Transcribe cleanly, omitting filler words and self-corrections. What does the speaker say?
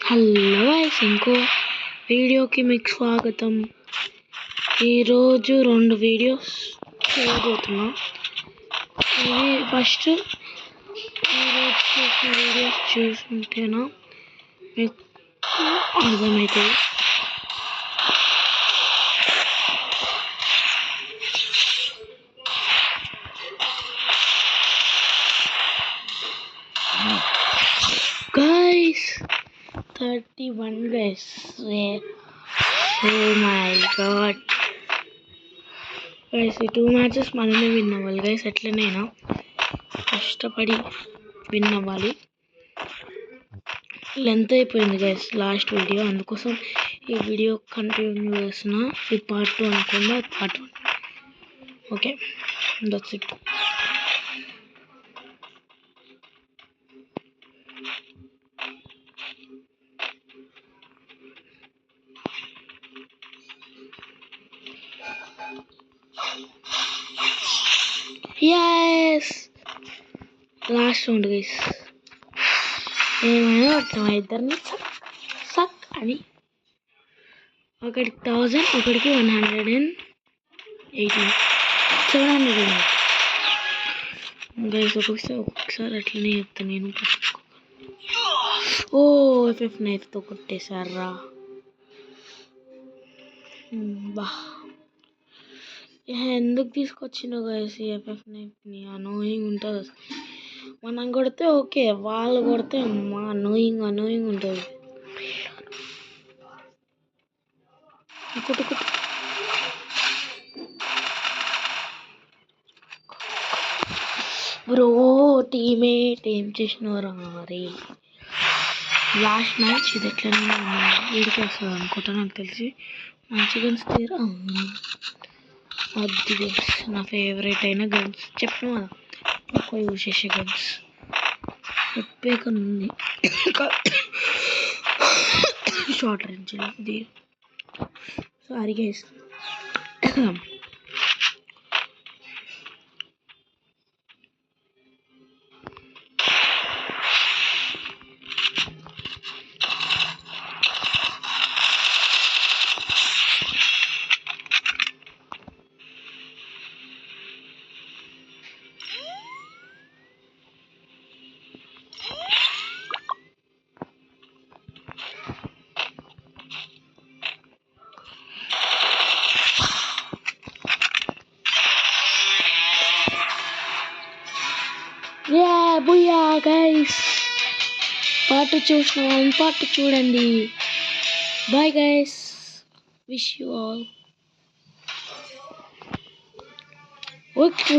Hello guys, ఇంకో వీడియోకి మీకు స్వాగతం. ఈరోజు 2 వీడియోస్ చేయబోతున్నా. ఇది ఫస్ట్ ఈరోజు చేసిన వీడియోస్ చూసుంటేనా మీకు అర్థమవుతుంది. Guys, 31 guys. Oh my god. Guys, ఈ 2 మ్యాచెస్ మనమే విన్ అవ్వాలి గైస్. ఎట్లనైనా కష్టపడి విన్ అవ్వాలి. లెంత్ అయిపోయింది గైస్ లాస్ట్ వీడియో, అందుకోసం ఈ వీడియో కంటిన్యూ చేస్తున్నా. ఇది పార్ట్ 2 అనుకుందా, part 1. Okay, that's it. Last round guys. ఏమైనా మా ఇద్దరిని సక్ అని. ఒకటికి 1000, ఒకటికి 118, 700 గైస్. ఒక్కొక్కసారి అట్లనే చెప్తాను నేను. ఓ ఎఫ్ఎఫ్ నైఫ్తో కొట్టేశారా. బా, ఎందుకు తీసుకొచ్చినావు గైస్ ఈ ఎఫ్ఎఫ్ నైఫ్ని? అనోయింగ్ ఉంటుంది. మనం కొడితే ఓకే, వాళ్ళు కొడితే మా అనోయింగ్ ఉంటుంది. బ్రో, టీమేట్ ఏం చేసినవరా మరి? లాస్ట్ మ్యాచ్ ఇది ఎట్లనే వీడికి వస్తుంది అనుకుంటా, నాకు తెలిసి. మంచి గన్స్ తీరా. అది గన్స్ నా ఫేవరెట్ అయిన గన్స్. చెప్పిన కదా ఎక్కువ యూజ్ చేసే గన్స్. ఉంది షార్ట్ రేంజ్ ఇది. Sorry guys. బుయ్యా గైస్. పార్ట్ చూసిన వాళ్ళు పార్ట్ చూడండి. Bye guys, wish you all. Okay.